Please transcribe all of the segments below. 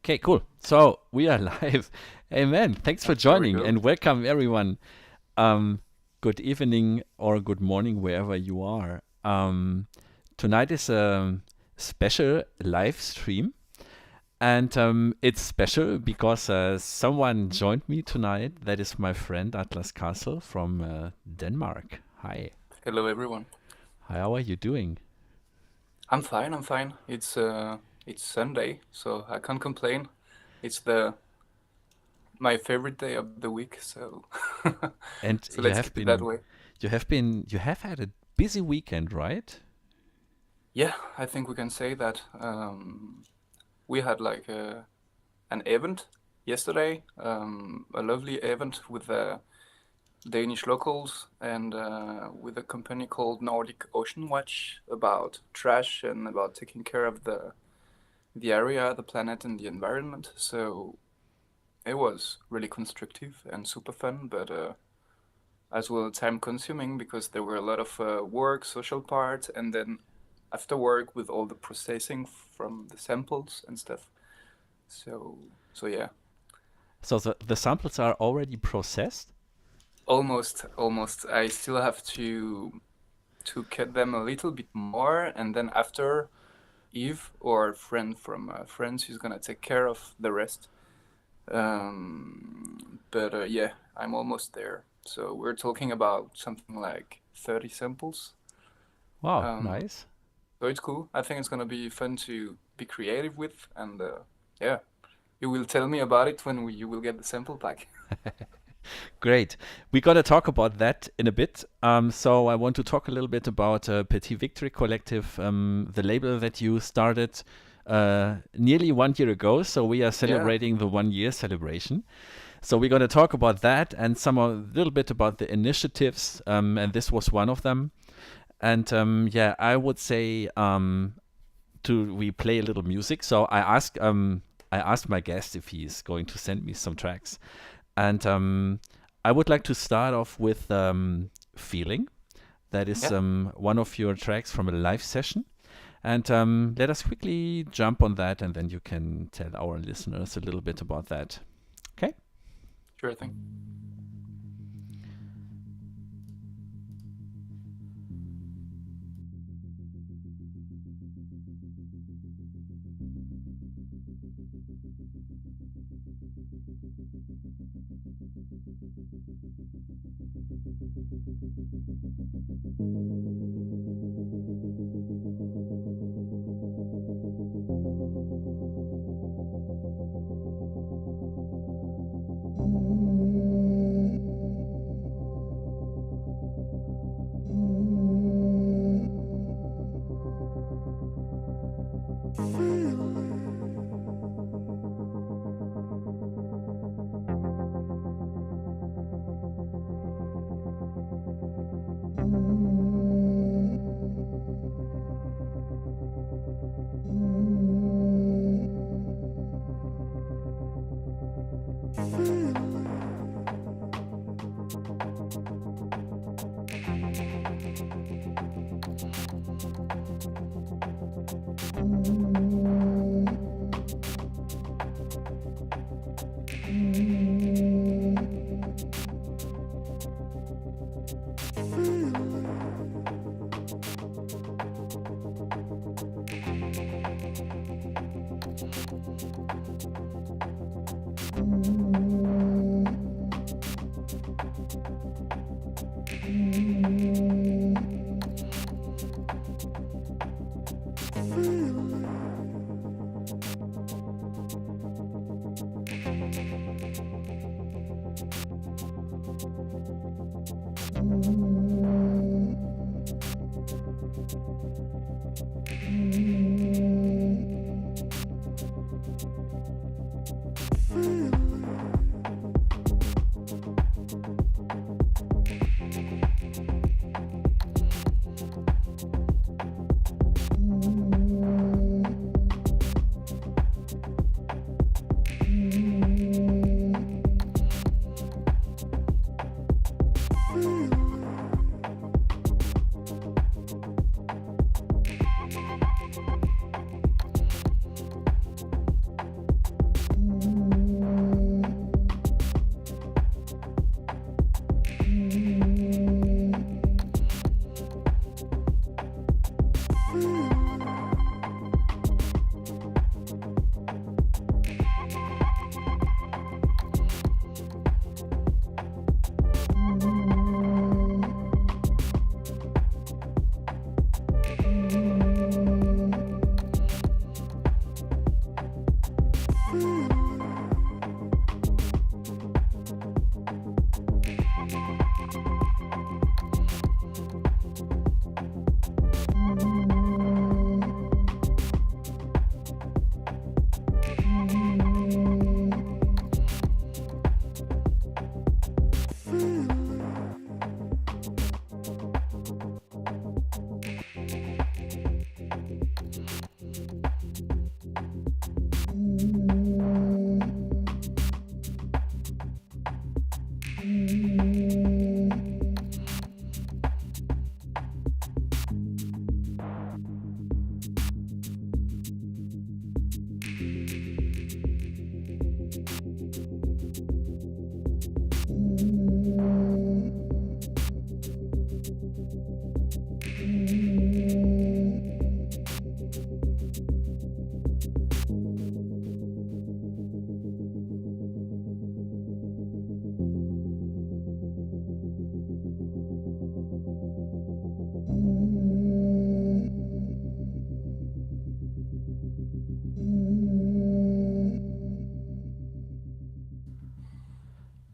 Okay, cool. So we are live. Amen. Thanks for There we joining go. and welcome everyone. Um, Good evening or good morning wherever you are. Tonight is a special live stream, and it's special because someone joined me tonight. That is my friend Atlas Castle from Denmark. Hi. Hello, everyone. How are you doing? I'm fine. I'm fine. It's Sunday, so I can't complain. It's the my favorite day of the week, so And so let's keep it that way. you have had a busy weekend, right? Yeah, I think we can say that. We had like an event yesterday, a lovely event with Danish locals and with a company called Nordic Ocean Watch about trash and about taking care of the area, the planet, and the environment. So it was really constructive and super fun, but as well time consuming because there were a lot of work, social part, and then after work with all the processing from the samples and stuff. So yeah, So the samples are already processed? almost. I still have to cut them a little bit more, and then after Eve or a friend from France who's gonna take care of the rest. But yeah, I'm almost there. So we're talking about something like 30 samples. Wow, Um, nice. so it's cool. I think it's gonna be fun to be creative with, and yeah, you will tell me about it when you will get the sample pack. Great. We're going to talk about that in a bit. So I want to talk a little bit about Petit Victory Collective, the label that you started nearly 1 year ago. So we are Yeah, celebrating the 1 year celebration. So we're going to talk about that and a little bit about the initiatives. And this was one of them. And yeah, I would say to we play a little music. So I asked my guest if he's going to send me some tracks, and I would like to start off with "Feeling." That is yeah, one of your tracks from a live session, and let us quickly jump on that, and then you can tell our listeners a little bit about that. Okay. sure thing.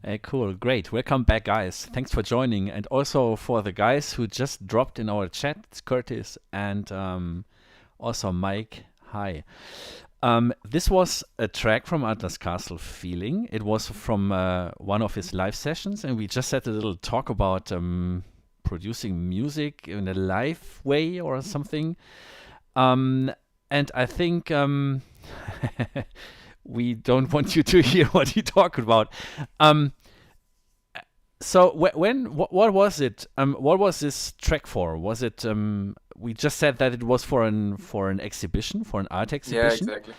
Hey, cool, great. Welcome back, guys. Thanks for joining, and also for the guys who just dropped in our chat. It's Curtis and also Mike. Hi. This was a track from Atlas Castle, Feeling. It was from one of his live sessions, and we just had a little talk about producing music in a live way or something. And I think we don't want you to hear what he talked about. So what was it? What was this track for? Was it? We just said that it was for an exhibition, for an art Yeah, exhibition. exactly.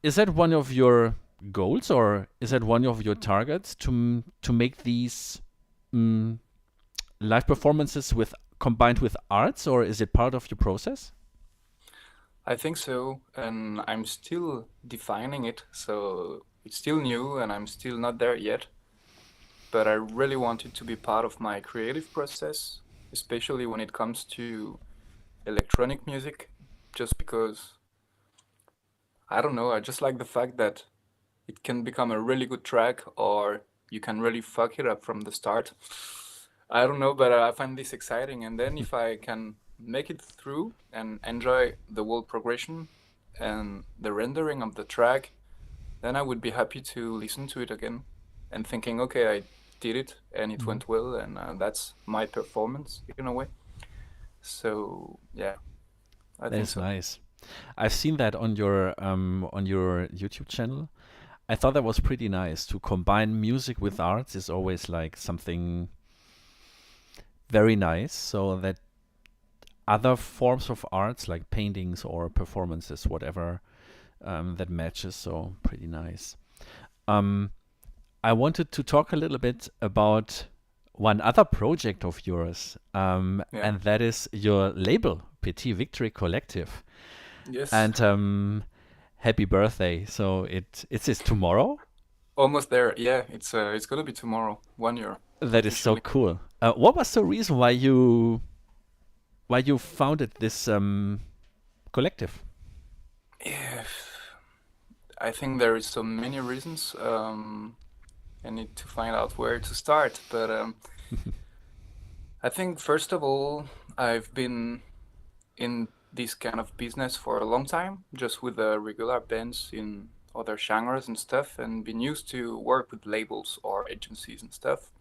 Is that one of your goals, or is that one of your targets to make these live performances combined with arts, or is it part of your process? I think so, and I'm still defining it, so it's still new and I'm still not there yet. But I really want it to be part of my creative process, especially when it comes to electronic music, just because, I don't know, I just like the fact that it can become a really good track or you can really fuck it up from the start. I don't know, but I find this exciting. And then if I can make it through and enjoy the whole progression and the rendering of the track, then I would be happy to listen to it again and thinking, okay, I did it and it went well, and that's my performance in a way. So yeah, I think That's so. nice. I've seen that on your YouTube channel. I thought that was pretty nice. To combine music with arts is always like something very nice, so that other forms of arts like paintings or performances, whatever, that matches. So pretty nice. I wanted to talk a little bit about one other project of yours, Yeah. and that is your label, Petit Victory Collective. Yes. And happy birthday! So it's tomorrow. Almost there. Yeah, it's gonna be tomorrow, 1 year That is so officially. cool. What was the reason why you founded this collective? Yeah, I think there is so many reasons. I need to find out where to start, but I think first of all, I've been in this kind of business for a long time, just with regular bands in other genres and stuff, and been used to work with labels or agencies and stuff.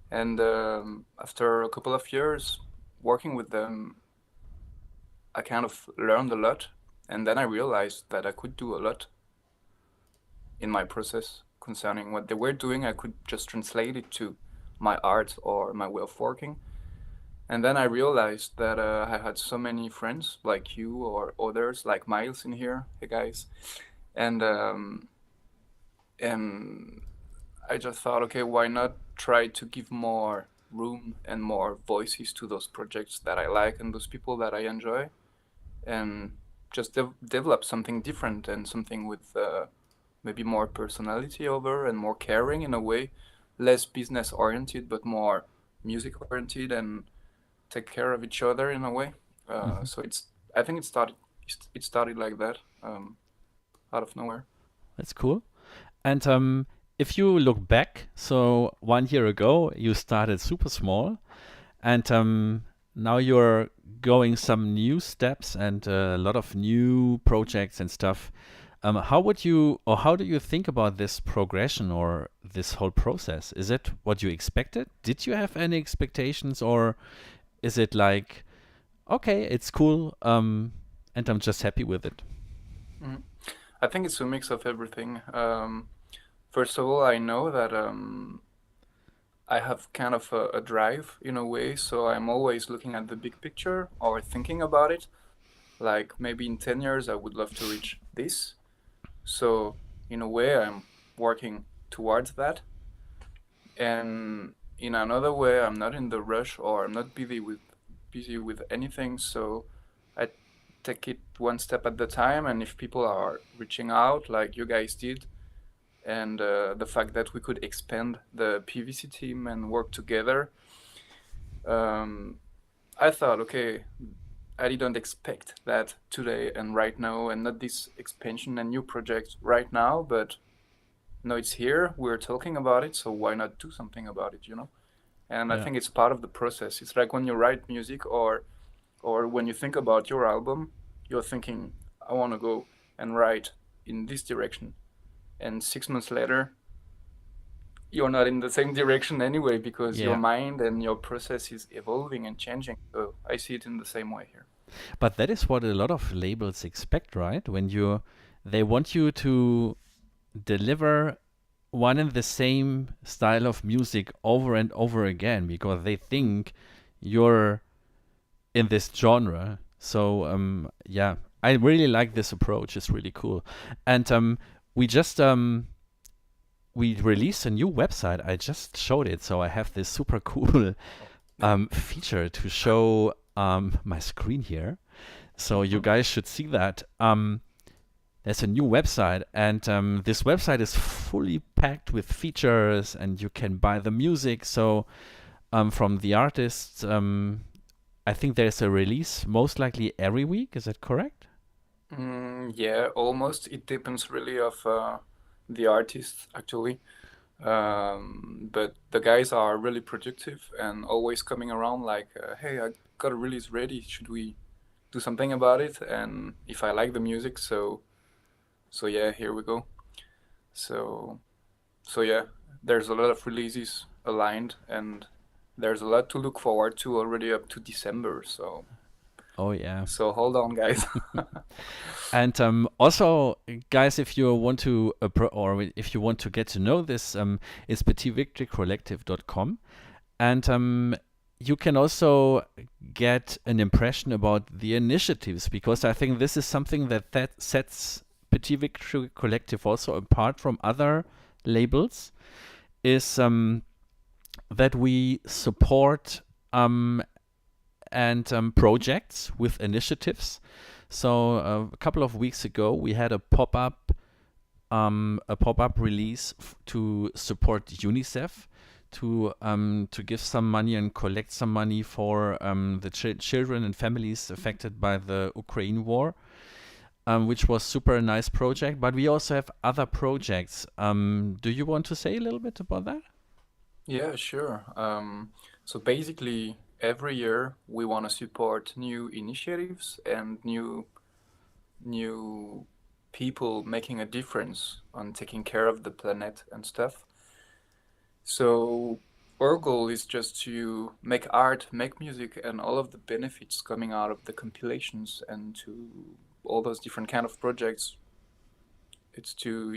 And after a couple of years working with them, I kind of learned a lot, and then I realized that I could do a lot in my process concerning what they were doing. I could just translate it to my art or my way of working. And then I realized that I had so many friends like you or others like Miles in here. Hey guys. And I just thought, okay, why not try to give more room and more voices to those projects that I like and those people that I enjoy, and just develop something different and something with maybe more personality over and more caring in a way, less business oriented but more music oriented, and take care of each other in a way. So I think it started like that, out of nowhere. That's cool. And if you look back, so 1 year ago you started super small, and now you're going some new steps and a lot of new projects and stuff. How do you think about this progression or this whole process? Is it what you expected? Did you have any expectations, or is it like, okay, it's cool, and I'm just happy with it? Mhm. I think it's a mix of everything. First of all, I know that I have kind of a drive in a way, so I'm always looking at the big picture or thinking about it. Like maybe in 10 years, I would love to reach this. So in a way, I'm working towards that. And in another way, I'm not in the rush or I'm not busy with anything. So I take it one step at the time. And if people are reaching out like you guys did, and the fact that we could expand the PVC team and work together, um, I thought, okay, I didn't expect that today and right now, and not this expansion and new project right now, but no, it's here. We're talking about it, so why not do something about it, you know? And I Yeah. think it's part of the process. It's like when you write music or when you think about your album, you're thinking, I want to go and write in this direction. And 6 months later, you're not in the same direction anyway because your Yeah. mind and your process is evolving and changing. So I see it in the same way here. But that is what a lot of labels expect, right? They want you to deliver one and the same style of music over and over again because they think you're in this genre. So yeah, I really like this approach. It's really cool. And we just we released a new website. I just showed it, so I have this super cool feature to show my screen here. So you guys should see that. There's a new website, and this website is fully packed with features, and you can buy the music. So from the artists, I think there's a release most likely every week. Is that correct? Yeah, almost. It depends really of the artist actually. But the guys are really productive and always coming around like, hey, I got a release ready. Should we do something about it? And if I like the music, so yeah, here we go. So so yeah, there's a lot of releases aligned and there's a lot to look forward to already up to December. Oh yeah. So hold on, guys. And also, guys, if you want to or if you want to get to know this, it's petivictorycollective.com, and you can also get an impression about the initiatives because I think this is something that sets Petit Victory Collective also apart from other labels. Is that we support and projects with initiatives. So a couple of weeks ago, we had a pop-up release to support UNICEF to give some money and collect some money for the children and families affected by the Ukraine war, which was super nice project. But we also have other projects. Do you want to say a little bit about that? Yeah, sure. So basically, every year we want to support new initiatives and new people making a difference on taking care of the planet and stuff. So our goal is just to make art, make music, and all of the benefits coming out of the compilations and to all those different kind of projects. It's to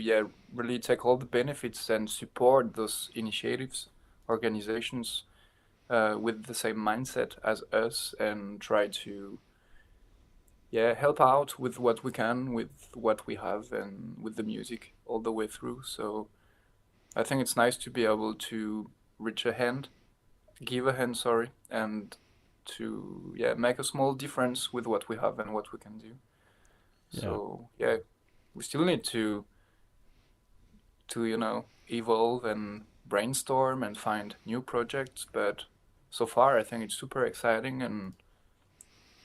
really take all the benefits and support those initiatives, organizations with the same mindset as us and try to help out with what we can, with what we have, and with the music all the way through. So I think it's nice to be able to reach a hand, give a hand, sorry, and to make a small difference with what we have and what we can do. Yeah. So we still need to evolve and brainstorm and find new projects, but so far I think it's super exciting and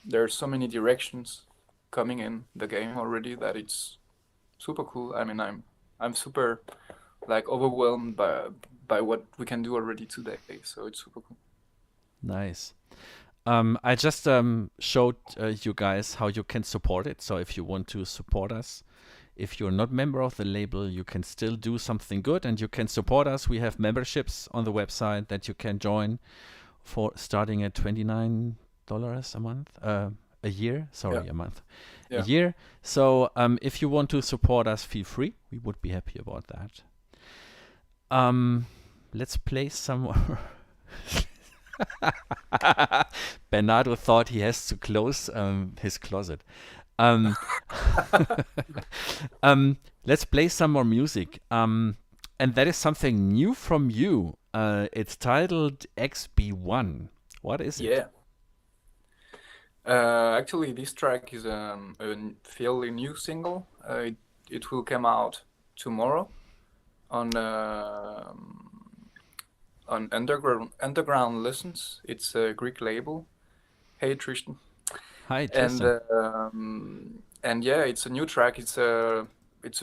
there are so many directions coming in the game already that it's super cool. I mean, I'm super like overwhelmed by what we can do already today, so it's super cool. Nice. I just showed you guys how you can support it. So if you want to support us, if you're not member of the label, you can still do something good and you can support us. We have memberships on the website that you can join for starting at $29 a month, a year. Sorry, Yeah. a month, Yeah. a year. So if you want to support us, feel free. We would be happy about that. let's play some more. Bernardo thought he has to close his closet. Um, let's play some more music. And that is something new from you. It's titled XB1. What is it? Yeah. Actually, this track is a fairly new single. It will come out tomorrow on Underground Listens. It's a Greek label. Hey Tristan. Hi, And Tristan. yeah, it's a new track. It's a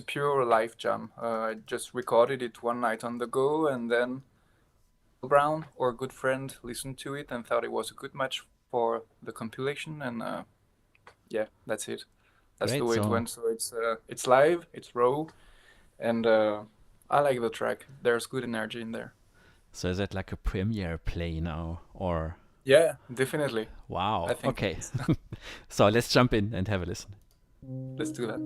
pure live jam. I just recorded it one night on the go, and then Brown, or a good friend, listened to it and thought it was a good match for the compilation, and yeah, that's it. That's Great the way it song. went. So it's live, it's raw, and I like the track. There's good energy in there. So is that like a premiere play now, or? Yeah, definitely. Wow. I think Okay. So let's jump in and have a listen. let's do that.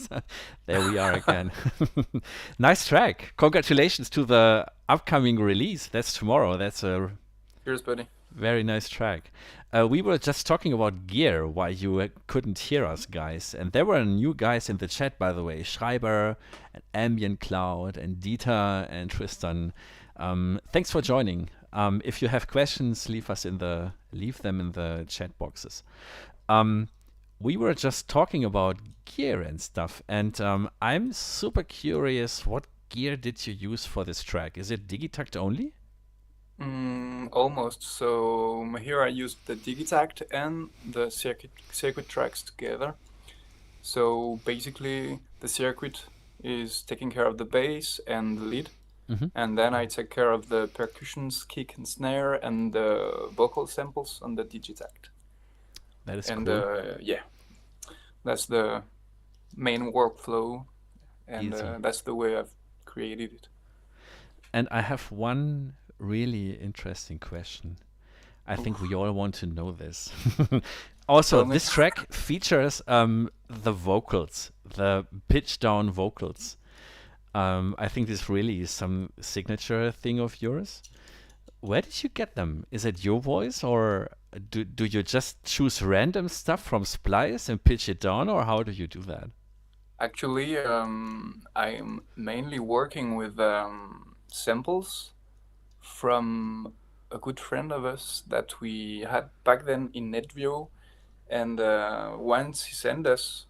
So, there we are again. Nice track. Congratulations to the upcoming release. That's tomorrow. That's a Cheers, buddy. very nice track. We were just talking about gear while you couldn't hear us, guys. And there were new guys in the chat, by the way. Schreiber, and Ambient Cloud, and Dieter, and Tristan. Thanks for joining. If you have questions, leave them in the chat boxes. We were just talking about gear and stuff, and I'm super curious. What gear did you use for this track? Is it Digitakt only? Almost. So here I used the Digitact and the circuit tracks together. So basically, the circuit is taking care of the bass and the lead, and then I take care of the percussions, kick and snare, and the vocal samples on the Digitact. That is And cool. yeah, that's the main workflow, and Easy. that's the way I've created it. And I have one really interesting question. I think we all want to know this. Also, Tell me. this track features the vocals, the pitch down vocals. I think this really is some signature thing of yours. Where did you get them? Is it your voice, or do you just choose random stuff from Splice and pitch it down, or how do you do that? Actually, I'm mainly working with samples from a good friend of us that we had back then in Netvio, and once he sent us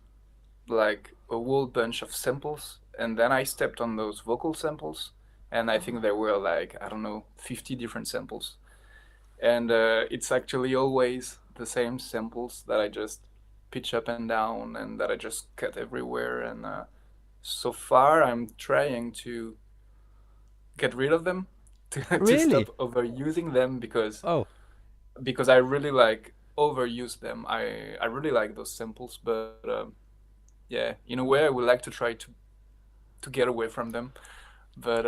like a whole bunch of samples, and then I stepped on those vocal samples, and I think there were like, I don't know, 50 different samples, and it's actually always the same samples that I just pitch up and down and that I just cut everywhere, and so far I'm trying to get rid of them to Really? stop overusing them because Oh, I really like overuse them. I really like those samples, but yeah, in a way I would like to try to get away from them, but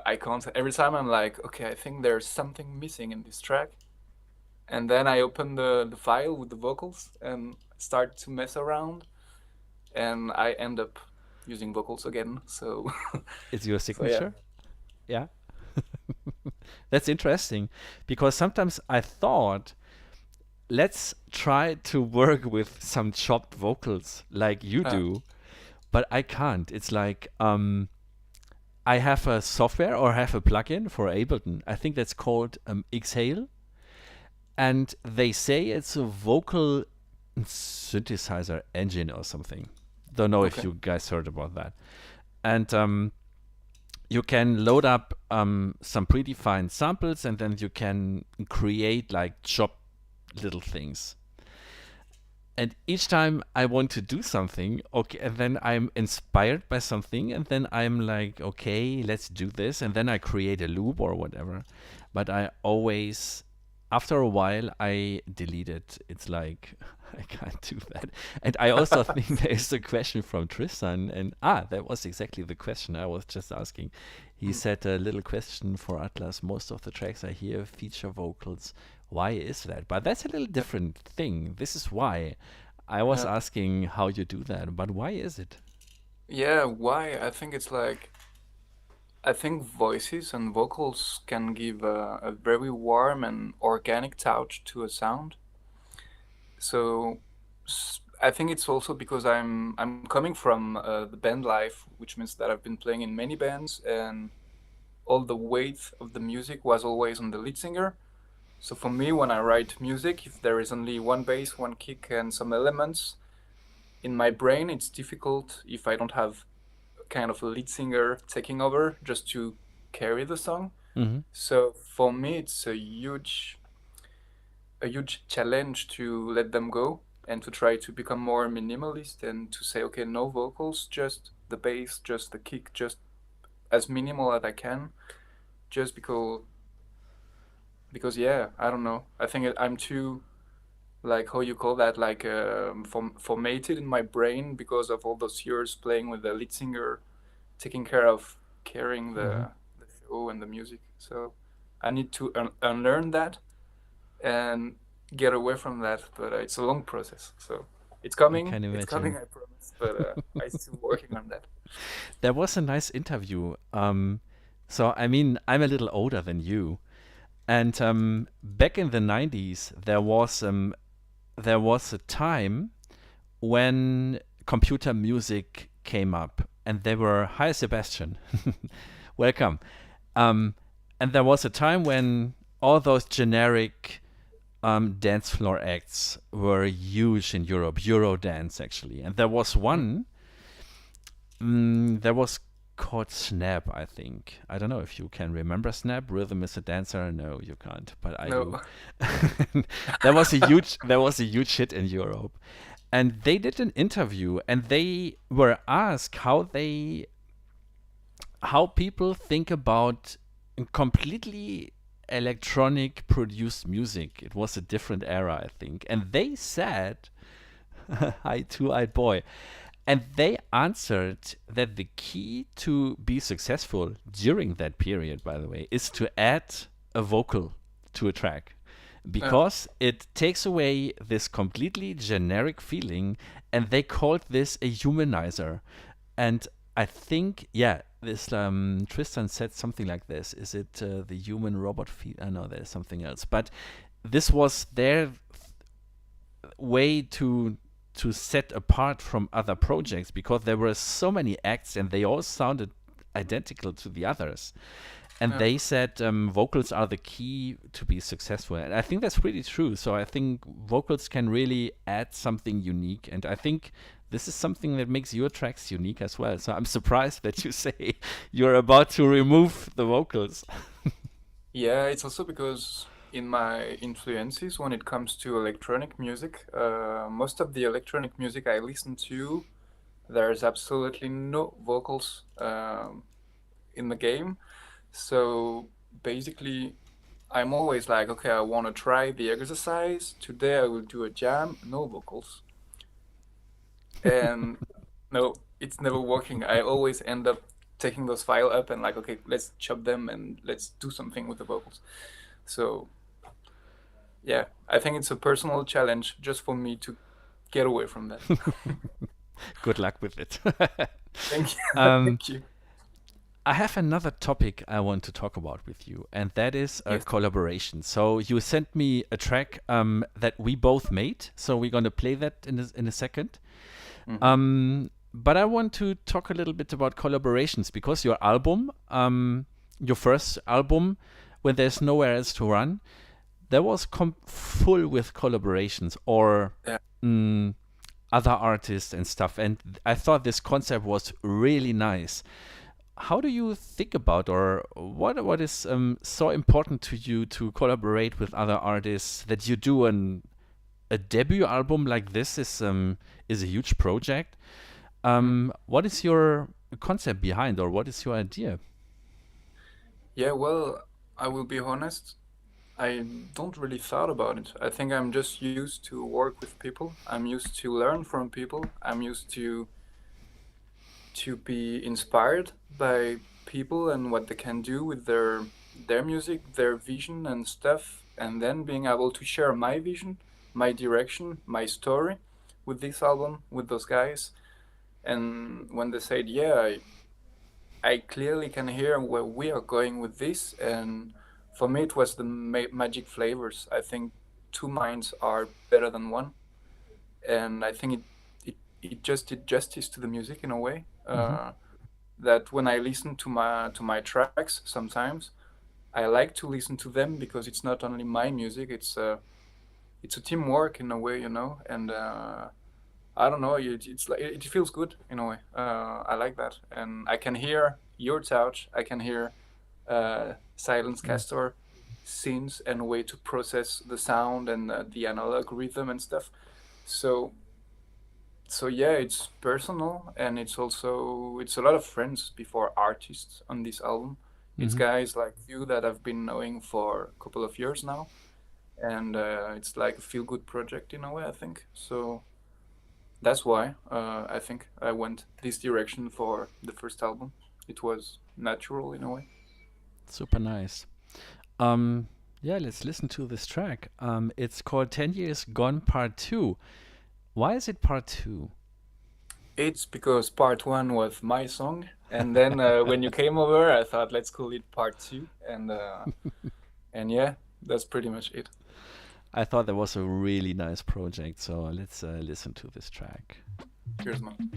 I can't. Every time I'm like, okay, I think there's something missing in this track, and then I open the file with the vocals and start to mess around, and I end up using vocals again. So it's your so yeah. signature? Yeah. That's interesting, because sometimes I thought, let's try to work with some chopped vocals like you do, but I can't. It's like I have a software or have a plugin for Ableton. I think that's called Exhale, and they say it's a vocal synthesizer engine or something. Don't know if Okay. you guys heard about that. And you can load up some predefined samples, and then you can create like chop little things. And each time I want to do something, okay, and then I'm inspired by something, and then I'm like, okay, let's do this, and then I create a loop or whatever. But I always, after a while, I delete it. It's like I can't do that. And I also think there is a question from Tristan, and that was exactly the question I was just asking. He said a little question for Atlas. Most of the tracks I hear feature vocals. Why is that? But that's a little different thing. This is why I was Yeah. asking how you do that. But why is it? Yeah, why? I think it's like, I think voices and vocals can give a very warm and organic touch to a sound. So I think it's also because I'm coming from the band life, which means that I've been playing in many bands, and all the weight of the music was always on the lead singer. So for me, when I write music, if there is only one bass, one kick, and some elements, in my brain, it's difficult if I don't have kind of a lead singer taking over just to carry the song. Mm-hmm. So for me, it's a huge challenge to let them go and to try to become more minimalist and to say, okay, no vocals, just the bass, just the kick, just as minimal as I can, just because yeah, I don't know. I think I'm too, like, how you call that, like formatted in my brain because of all those years playing with the lead singer, taking care of carrying Mm-hmm. the show and the music. So I need to unlearn that and get away from that, but it's a long process. So It's I coming. can It's coming, imagine. I promise. But I'm still working on that. There was a nice interview. So I mean, I'm a little older than you, and back in the 90s, there was a time when computer music came up, and they were, hi Sebastian, welcome. Um, and there was a time when all those generic dance floor acts were huge in Europe, Euro dance actually. And there was Mm. one, there was called Snap, I think. I don't know if you can remember Snap. Rhythm is a dancer. No, you can't, but I No. do. There was a huge hit in Europe, and they did an interview, and they were asked how people think about completely electronic produced music. It was a different era, I think. And they said, hi, two-eyed boy. And they answered that the key to be successful during that period, by the way, is to add a vocal to a track Yeah. because it takes away this completely generic feeling, and they called this a humanizer. And I think, yeah, this Tristan said something like this. Is it the human robot feel? I know there's something else, but this was their way to set apart from other projects because there were so many acts and they all sounded identical to the others. And Yeah. they said vocals are the key to be successful. And I think that's pretty true. So I think vocals can really add something unique. And I think this is something that makes your tracks unique as well. So I'm surprised that you say you're about to remove the vocals. Yeah, it's also because in my influences when it comes to electronic music, most of the electronic music I listen to, there's absolutely no vocals in the game. So basically, I'm always like, okay, I want to try the exercise. Today I will do a jam, no vocals. And no, it's never working. I always end up taking those file up and like, okay, let's chop them and let's do something with the vocals. So yeah, I think it's a personal challenge just for me to get away from that. Good luck with it. Thank you. um, Thank you. I have another topic I want to talk about with you, and that is a Yes. collaboration. So you sent me a track that we both made. So we're going to play that in a second. Hmm. But I want to talk a little bit about collaborations because your album, your first album, When There's Nowhere Else to Run, that was full with collaborations or Yeah. mm, other artists and stuff. And I thought this concept was really nice. How do you think about, or what is so important to you to collaborate with other artists that you do a debut album like this is a huge project. Mm. What is your concept behind, or what is your idea? Yeah, well, I will be honest. I don't really thought about it. I think I'm just used to work with people. I'm used to learn from people. I'm used to be inspired by people and what they can do with their music, their vision and stuff, and then being able to share my vision, my direction, my story with this album, with those guys. And when they said, "Yeah, I clearly can hear where we are going with this," and for me, it was the magic flavors. I think two minds are better than one, and I think it just did justice to the music in a way. Hmm. That when I listen to my tracks, sometimes I like to listen to them because it's not only my music; it's a teamwork in a way, you know. And I don't know, it's like it feels good in a way. I like that, and I can hear your touch. I can hear Silence Castor scenes and way to process the sound and the analog rhythm and stuff. So yeah, it's personal and it's a lot of friends before artists on this album. It's Hmm. guys like you that I've been knowing for a couple of years now, and it's like a feel good project in a way. I think so. That's why I think I went this direction for the first album. It was natural in a way. Super nice. Um, yeah, let's listen to this track. It's called 10 Years Gone Part 2. Why is it part 2? It's because part 1 was my song, and then when you came over, I thought let's call it part 2, and yeah, that's pretty much it. I thought that was a really nice project, so let's listen to this track. Cheers, man.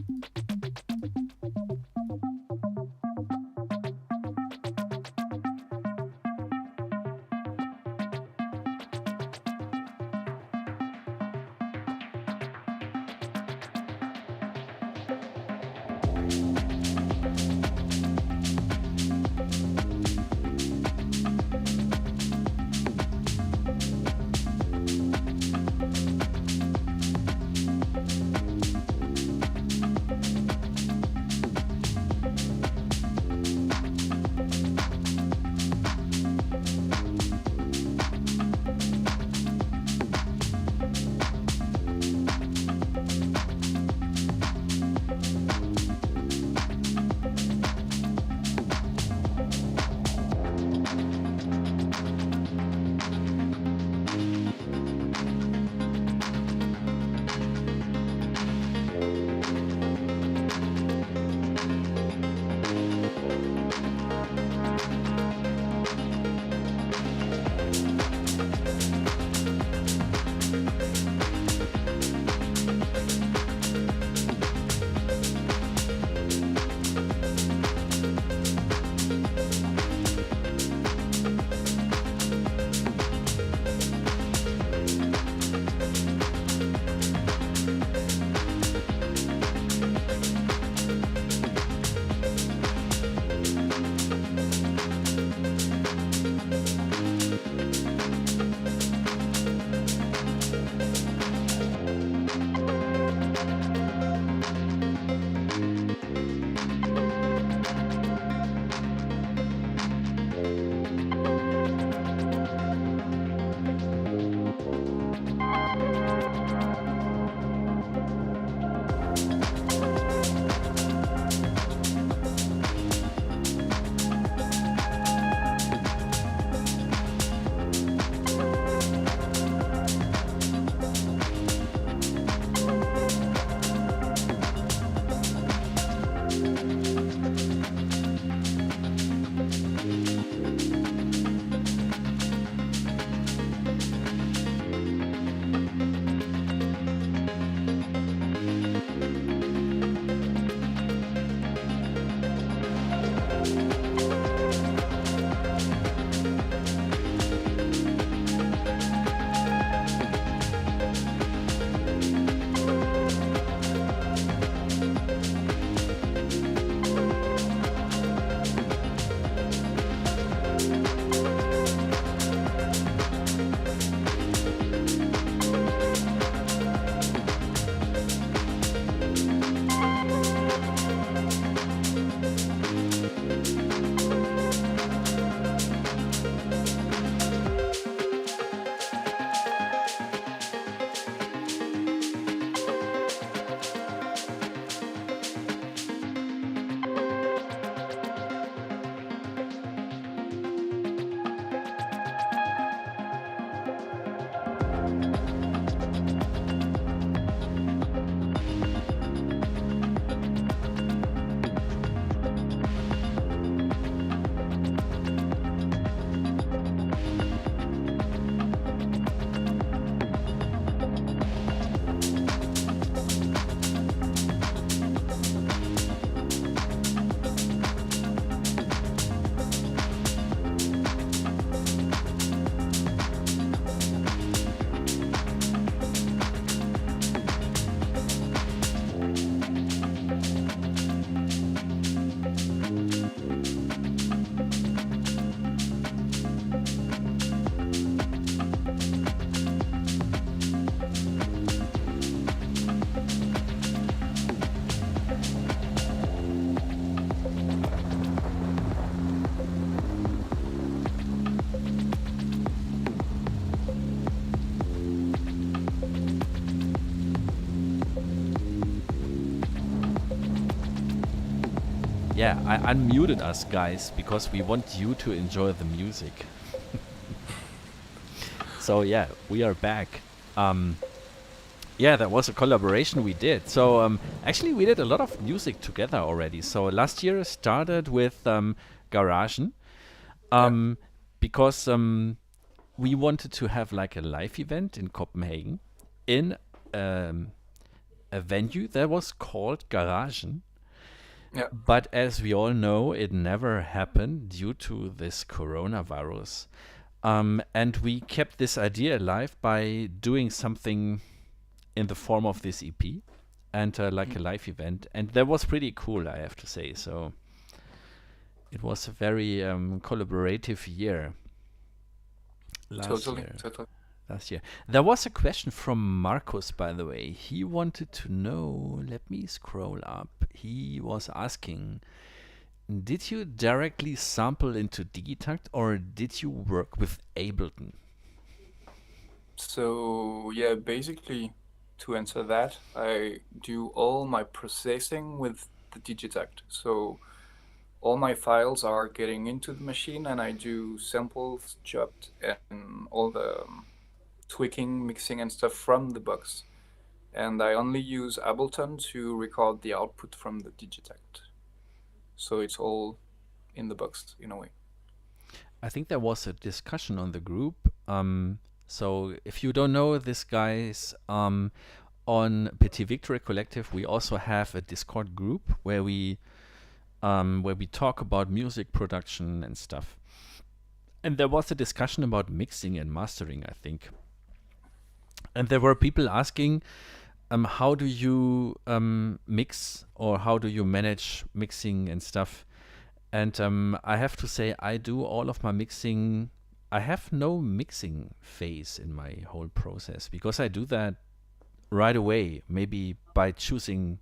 Yeah, I unmuted us, guys, because we want you to enjoy the music. So yeah, we are back. Yeah, that was a collaboration we did. So actually, we did a lot of music together already. So last year started with Garagen, Yeah. um, because we wanted to have like a live event in Copenhagen in um, a venue that was called Garagen. Yeah. But as we all know, it never happened due to this coronavirus. And we kept this idea alive by doing something in the form of this EP and like a live event. And that was pretty cool, I have to say. So it was a very collaborative year last Totally. year. Totally. Last year. There was a question from Marcus, by the way. He wanted to know, let me scroll up. He was asking, did you directly sample into Digitakt or did you work with Ableton? So yeah, basically to answer that, I do all my processing with the Digitakt. So all my files are getting into the machine and I do samples, chopped, and all the tweaking, mixing and stuff from the box. And I only use Ableton to record the output from the Digitakt. So it's all in the box in a way. I think there was a discussion on the group. So if you don't know this, guys, on Petit Victory Collective, we also have a Discord group where we talk about music production and stuff. And there was a discussion about mixing and mastering, I think. And there were people asking, how do you mix or how do you manage mixing and stuff? And I have to say, I do all of my mixing. I have no mixing phase in my whole process because I do that right away, maybe by choosing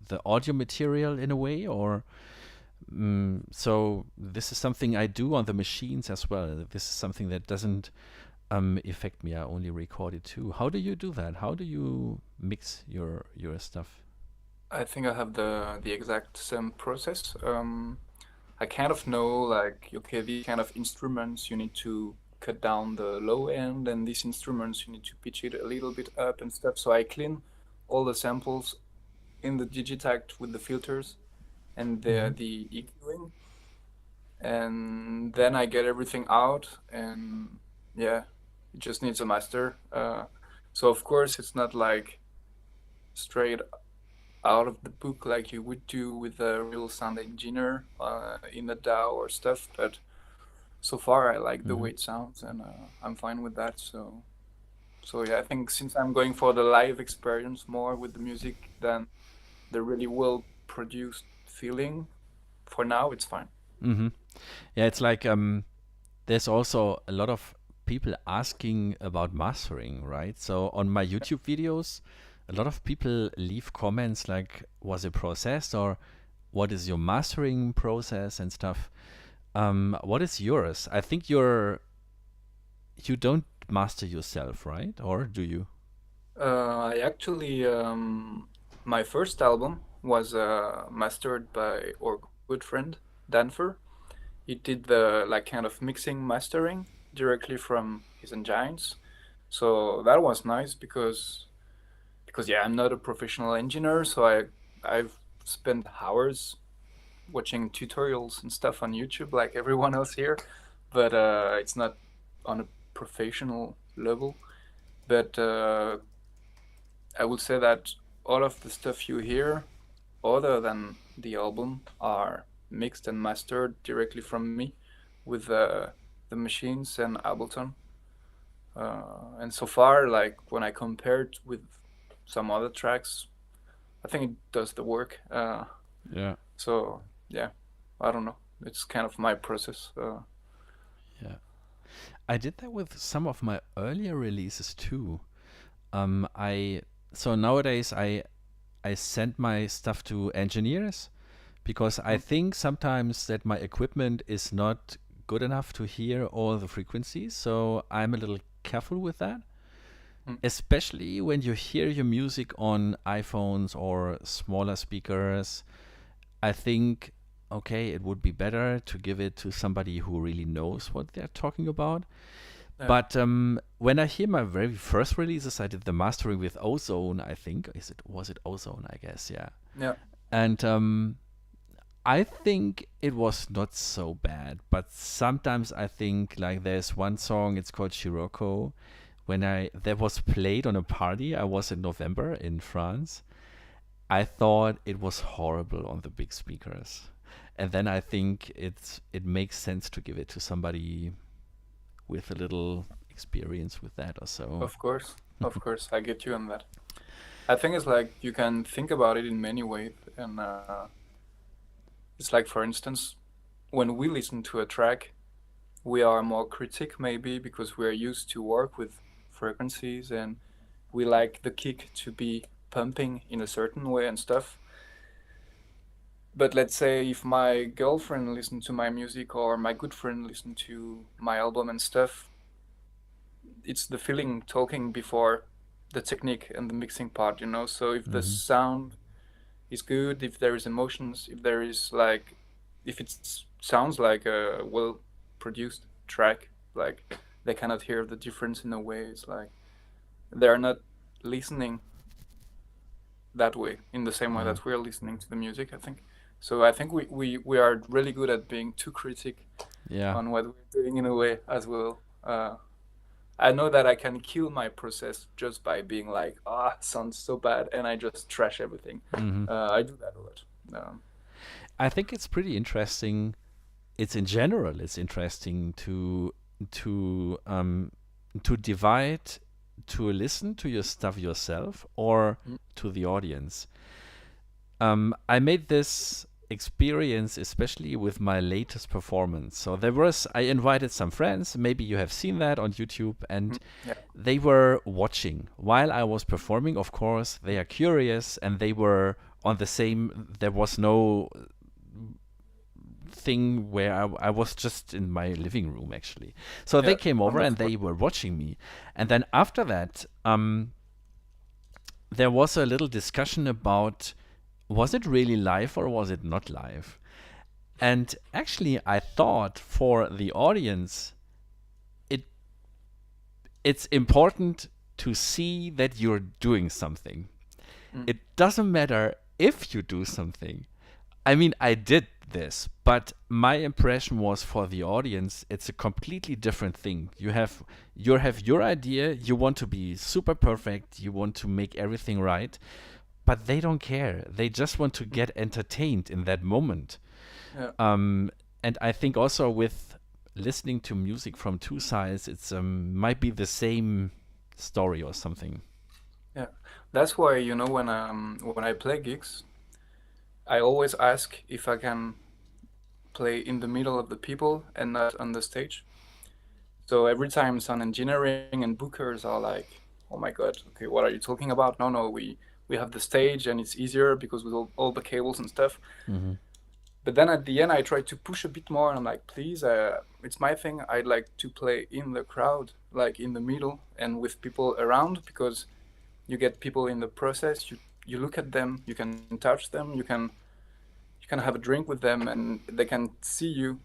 the audio material in a way, or so this is something I do on the machines as well. This is something that doesn't affect me. I only record it too. How do you do that? How do you mix your stuff? I think I have the exact same process. I kind of know like, okay, these kind of instruments you need to cut down the low end, and these instruments you need to pitch it a little bit up and stuff. So I clean all the samples in the Digitakt with the filters and the EQing, and then I get everything out, and yeah, it just needs a master. So of course it's not like straight out of the book like you would do with a real sound engineer in a DAW or stuff, but so far I like the way it sounds, and I'm fine with that. So yeah, I think since I'm going for the live experience more with the music than the really well produced feeling, for now it's fine. Yeah, it's like there's also a lot of people asking about mastering, right? So on my YouTube videos, a lot of people leave comments like, was it processed or what is your mastering process and stuff? What is yours? I think you don't master yourself, right? Or do you? I actually, my first album was mastered by our good friend Danfer. He did the like kind of mixing mastering directly from his engines. So that was nice because yeah, I'm not a professional engineer, so I've spent hours watching tutorials and stuff on YouTube like everyone else here, but it's not on a professional level. But I would say that all of the stuff you hear, other than the album, are mixed and mastered directly from me with the machines and Ableton. And so far, like when I compared with some other tracks, I think it does the work. Yeah. So yeah, I don't know. It's kind of my process. Yeah. I did that with some of my earlier releases too. I so nowadays I send my stuff to engineers because I think sometimes that my equipment is not good enough to hear all the frequencies. So I'm a little careful with that. Mm. Especially when you hear your music on iPhones or smaller speakers, I think, okay, it would be better to give it to somebody who really knows what they're talking about. Yeah. But when I hear my very first releases, I did the mastering with Ozone, I think. Was it Ozone, I guess, yeah. Yeah. And I think it was not so bad, but sometimes I think like there's one song, it's called Scirocco, that was played on a party. I was in November in France. I thought it was horrible on the big speakers. And then I think it makes sense to give it to somebody with a little experience with that or so. Of course. Of course. I get you on that. I think it's like you can think about it in many ways. And it's like, for instance, when we listen to a track, we are more critic maybe because we're used to work with frequencies and we like the kick to be pumping in a certain way and stuff. But let's say if my girlfriend listened to my music or my good friend listened to my album and stuff, it's the feeling talking before the technique and the mixing part, you know? So if the sound is good, if there is emotions, if there is like, if it sounds like a well produced track, like they cannot hear the difference in a way. It's like they're not listening that way in the same way that we're listening to the music, I think. So I think we are really good at being too critic on what we're doing in a way as well. I know that I can kill my process just by being like, sounds so bad, and I just trash everything. I do that a lot. I think it's pretty interesting. It's interesting to divide, to listen to your stuff yourself or to the audience. I made this experience especially with my latest performance. So I invited some friends, maybe you have seen that on YouTube, and they were watching while I was performing. Of course, they are curious and they were on the same, there was no thing where I was just in my living room actually. So they came over and they were watching me. And then after that, there was a little discussion about, was it really live or was it not live? And actually, I thought for the audience, it's important to see that you're doing something. It doesn't matter if you do something. I mean, I did this, but my impression was for the audience, it's a completely different thing. You have your idea, you want to be super perfect, you want to make everything right, but they don't care. They just want to get entertained in that moment. And I think also with listening to music from two sides, it's might be the same story or something. Yeah, that's why, you know, when I play gigs, I always ask if I can play in the middle of the people and not on the stage. So every time sound engineering and bookers are like, "Oh my God, okay, what are you talking about?" No, we have the stage and it's easier because with all the cables and stuff. But then at the end, I try to push a bit more, and I'm like, please, it's my thing. I'd like to play in the crowd, like in the middle and with people around, because you get people in the process. You look at them, you can touch them, you can have a drink with them, and they can see you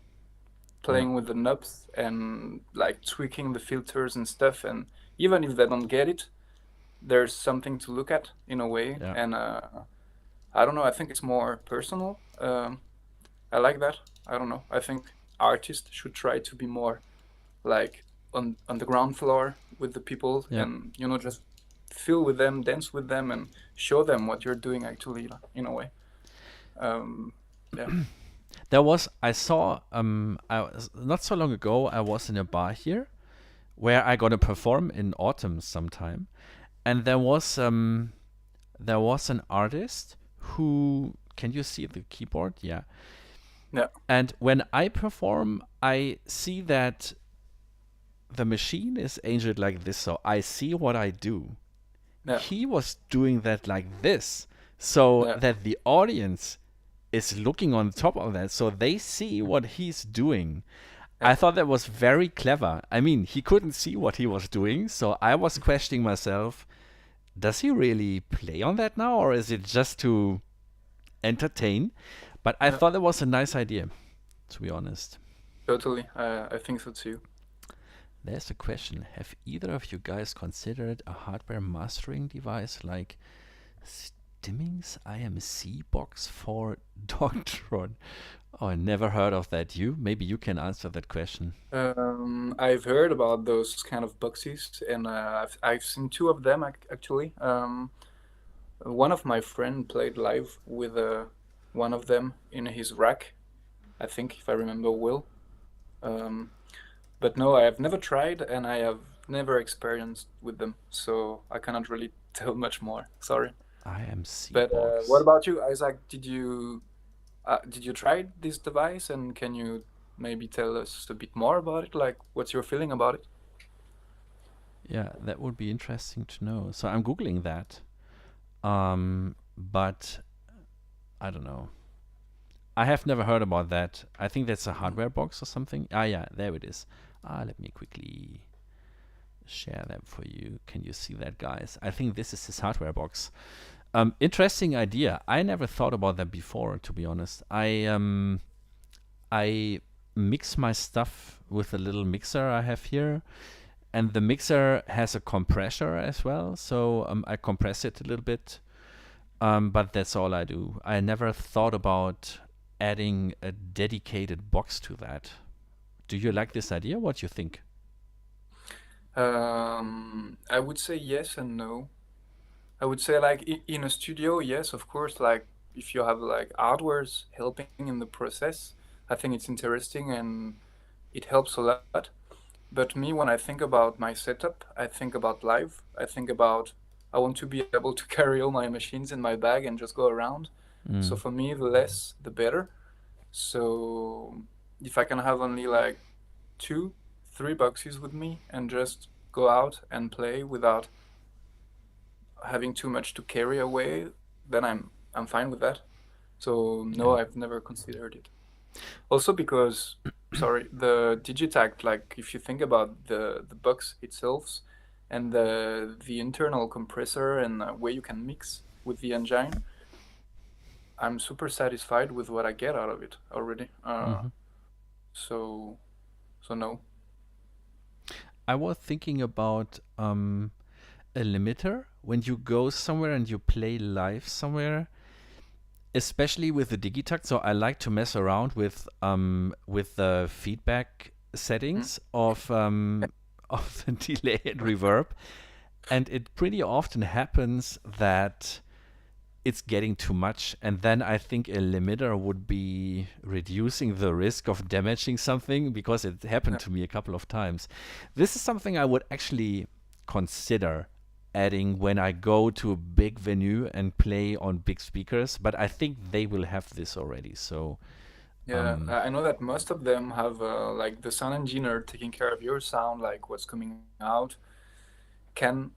playing with the knobs and like tweaking the filters and stuff. And even if they don't get it, there's something to look at in a way. And I don't know, I think it's more personal. I like that. I don't know. I think artists should try to be more like on the ground floor with the people and, you know, just feel with them, dance with them, and show them what you're doing actually, in a way. I saw, not so long ago, I was in a bar here where I gonna perform in autumn sometime. And there was an artist who, can you see the keyboard? Yeah. And when I perform, I see that the machine is angled like this, so I see what I do. He was doing that like this, so that the audience is looking on top of that, so they see what he's doing. I thought that was very clever. I mean, he couldn't see what he was doing, so I was questioning myself, does he really play on that now, or is it just to entertain? But I thought that was a nice idea, to be honest. Totally. I think so too. There's a question. Have either of you guys considered a hardware mastering device like Stimming's IMC box for Doctron? Oh, I never heard of that. Maybe you can answer that question. I've heard about those kind of boxes, and I've seen two of them actually. One of my friend played live with one of them in his rack, I think, if I remember well. But no, I have never tried, and I have never experienced with them, so I cannot really tell much more. Sorry. IMC But what box. about you, Isaac? Did you try this device, and can you maybe tell us a bit more about it? Like, what's your feeling about it? Yeah, that would be interesting to know. So I'm Googling that. But I don't know. I have never heard about that. I think that's a hardware box or something. Ah, yeah, there it is. Let me quickly share that for you. Can you see that, guys? I think this is his hardware box. Interesting idea. I never thought about that before, to be honest. I mix my stuff with a little mixer I have here, and the mixer has a compressor as well. So I compress it a little bit, but that's all I do. I never thought about adding a dedicated box to that. Do you like this idea? What do you think? I would say yes and no. I would say like in a studio, yes, of course. Like if you have like hardwares helping in the process, I think it's interesting and it helps a lot. But me, when I think about my setup, I think about live. I think about I want to be able to carry all my machines in my bag and just go around. So for me, the less, the better. So if I can have only like 2, 3 boxes with me and just go out and play without having too much to carry away, then I'm fine with that. So no, Yeah. I've never considered it. Also because, sorry, the Digitact, like if you think about the box itself and the internal compressor and where you can mix with the engine, I'm super satisfied with what I get out of it already. So no. I was thinking about a limiter when you go somewhere and you play live somewhere, especially with the Digitact. So I like to mess around with the feedback settings of the delay and reverb, and it pretty often happens that it's getting too much, and then I think a limiter would be reducing the risk of damaging something, because it happened to me a couple of times. This is something I would actually consider adding when I go to a big venue and play on big speakers, but I think they will have this already. So Yeah, I know that most of them have like the sound engineer taking care of your sound, like what's coming out, can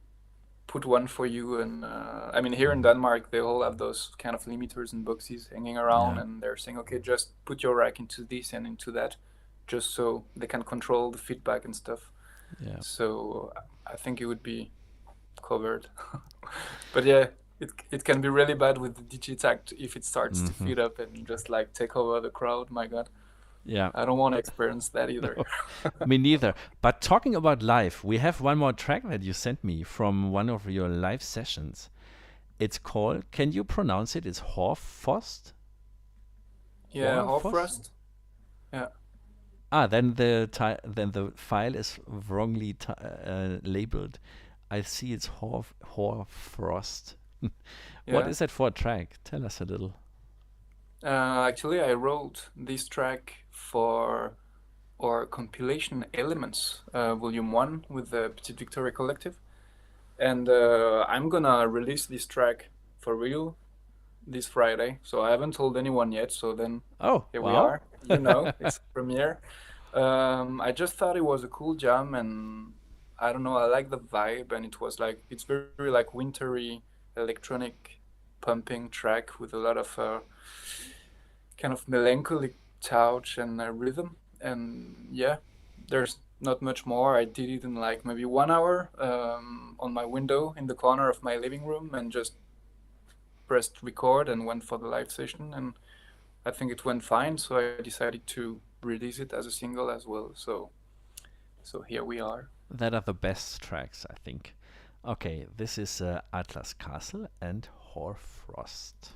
put one for you. And I mean, here in Denmark, they all have those kind of limiters and boxes hanging around, yeah, and they're saying, okay, just put your rack into this and into that, just so they can control the feedback and stuff. yeah. So I think it would be covered. But yeah, it can be really bad with the Digitact if it starts to feed up and just like take over the crowd. My God, Yeah. I don't want to experience that either. No, me neither. But talking about live, we have one more track that you sent me from one of your live sessions. It's called, can you pronounce it? It's Horfost? Yeah, Horfost? Hofrust. Yeah. Then the file is wrongly labeled. I see it's Horfrost. What Yeah. is that for a track? Tell us a little. Actually, I wrote this track for our compilation Elements, Volume 1 with the Petite Victoria Collective. And I'm gonna release this track for real this Friday. So I haven't told anyone yet. So then Oh, here we wow. are. It's a premiere. I just thought it was a cool jam, and I don't know, I like the vibe, and it was like it's very like wintry electronic pumping track with a lot of kind of melancholic touch and rhythm. And yeah, there's not much more. I did it in like maybe 1 hour on my window in the corner of my living room, and just pressed record and went for the live session. And I think it went fine, so I decided to release it as a single as well. So So here we are. That are the best tracks, I think. Okay, this is Atlas Castle and Hoarfrost.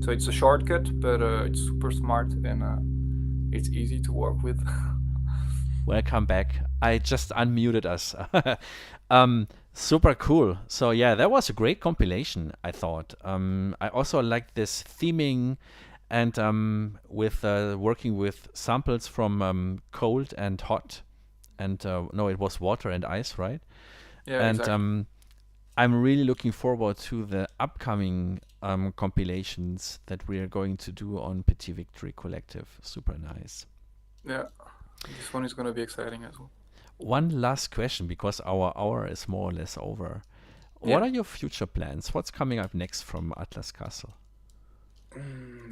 So it's a shortcut, but it's super smart and it's easy to work with. Welcome back. I just unmuted us. Super cool. So yeah, that was a great compilation, I thought. I also liked this theming and with working with samples from cold and hot. And no, it was water and ice, right? Yeah, And exactly. I'm really looking forward to the upcoming compilations that we are going to do on Petit Victory Collective. Super nice. Yeah, this one is going to be exciting as well. One last question, because our hour is more or less over. What are your future plans? What's coming up next from Atlas Castle?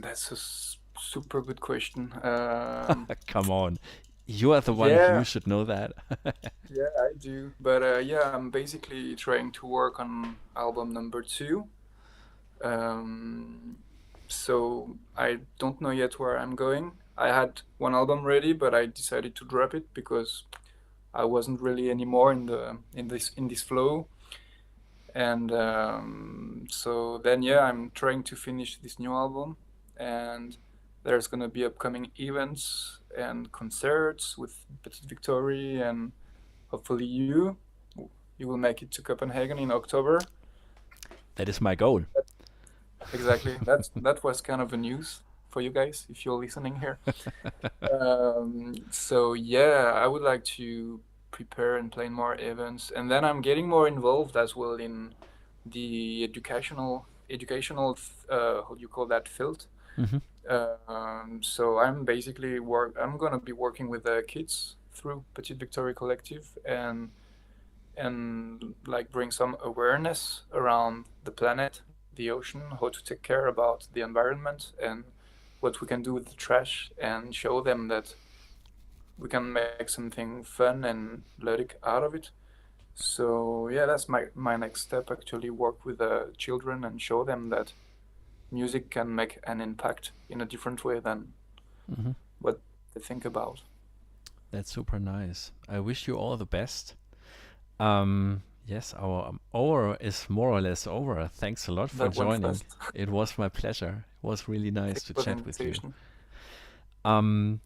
That's a super good question. Come on. You are the one Yeah, who should know that. yeah, I do. But yeah, I'm basically trying to work on album number two. Um, so I don't know yet where I'm going. I had one album ready, but I decided to drop it because I wasn't really anymore in this flow. And so then yeah, I'm trying to finish this new album, and there's gonna be upcoming events and concerts with Petite Victory, and hopefully you will make it to Copenhagen in October. That is my goal. Exactly. That was kind of a news for you guys if you're listening here. So yeah, I would like to prepare and plan more events, and then I'm getting more involved as well in the educational how do you call that, field. Hmm. So I'm basically I'm gonna be working with the kids through Petite Victory Collective, and like bring some awareness around the planet, the ocean, how to take care about the environment, and what we can do with the trash, and show them that we can make something fun and ludic out of it. So yeah, that's my next step, actually work with the children and show them that music can make an impact in a different way than Hmm. what they think about. That's super nice. I wish you all the best. Yes, our hour is more or less over. Thanks a lot for That went joining. fast. It was my pleasure. It was really nice Thanks to for the chat with you. invitation. Um,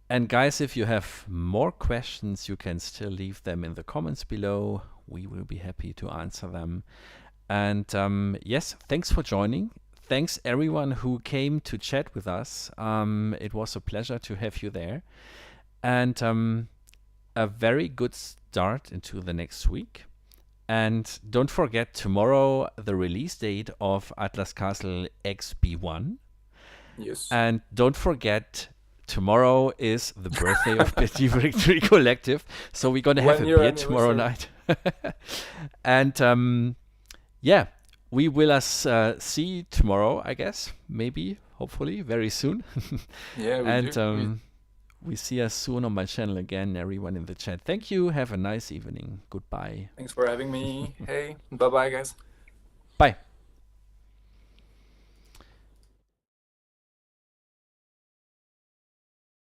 and guys, if you have more questions, you can still leave them in the comments below. We will be happy to answer them. And yes, thanks for joining. Thanks everyone who came to chat with us. It was a pleasure to have you there. And a very good start into the next week. And don't forget tomorrow the release date of Atlas Castle XB1. Yes. And don't forget tomorrow is the birthday of Petit Victory Collective. So we're going to have a 1 year beer tomorrow anniversary. night. And yeah, we will see tomorrow, I guess. Maybe, hopefully, very soon. Yeah, we And do. we see us soon on my channel again, everyone in the chat. Thank you. Have a nice evening. Goodbye. Thanks for having me. Hey, bye bye, guys. Bye.